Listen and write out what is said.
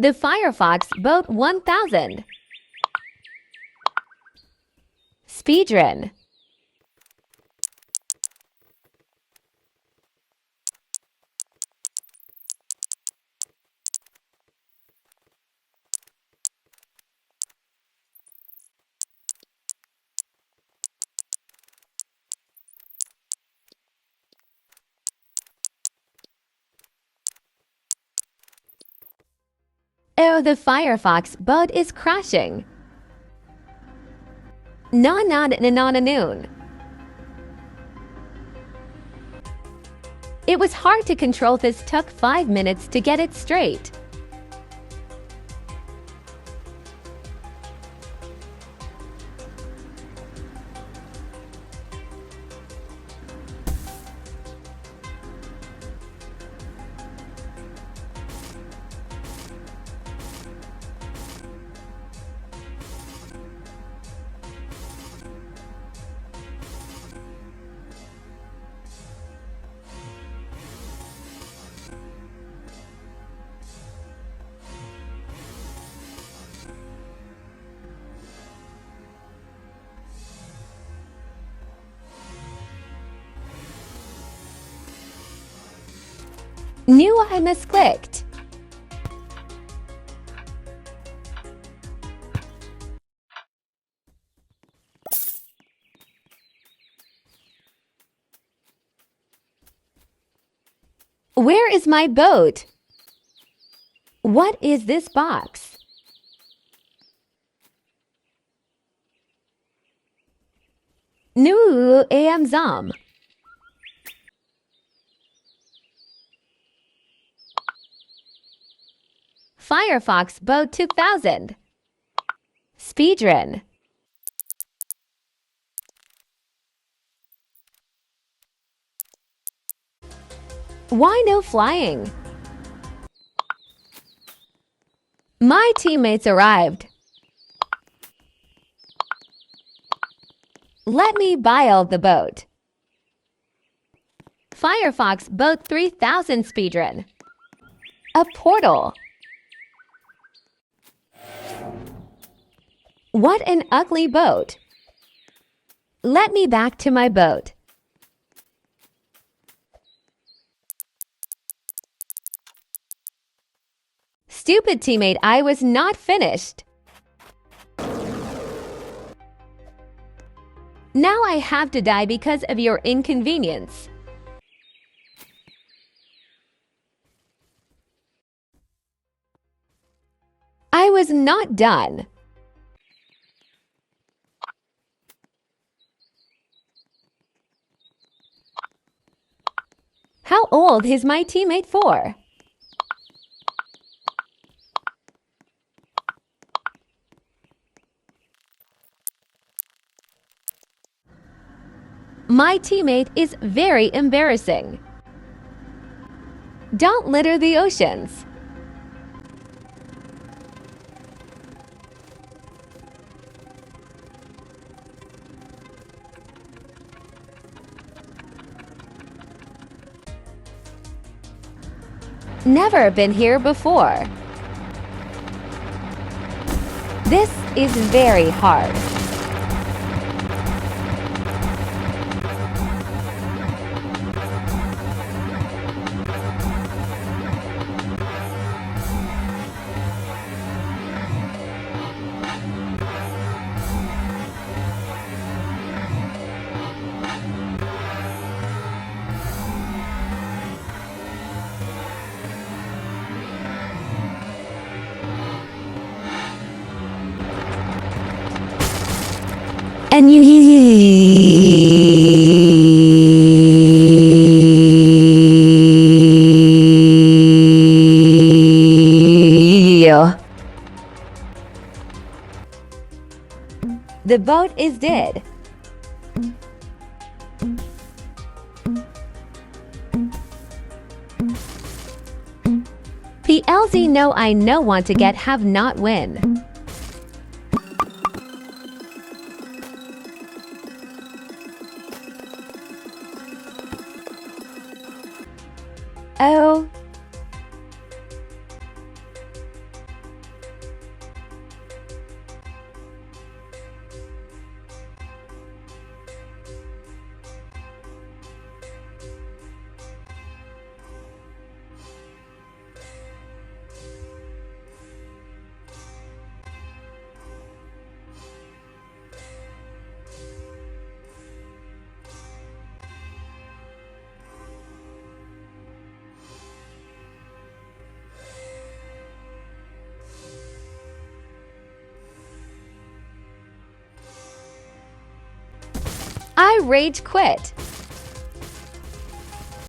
The Firefox Boat 1000. Speedrun. Oh, the Firefox boat is crashing. Noon. It was hard to control this, took 5 minutes to get it straight. Knew I misclicked. Where is my boat? What is this box? Nu am zam. Firefox Boat 2000. Speedrun. Why no flying? My teammates arrived. Let me build the boat. Firefox Boat 3000 Speedrun. A portal. What an ugly boat. Let me back to my boat. Stupid teammate, I was not finished. Now I have to die because of your inconvenience. I was not done. How old is my teammate for? My teammate is very embarrassing. Don't litter the oceans. Never been here before. This is very hard. And you The boat is dead. PLZ no I no want to get have not win. Oh. I rage quit.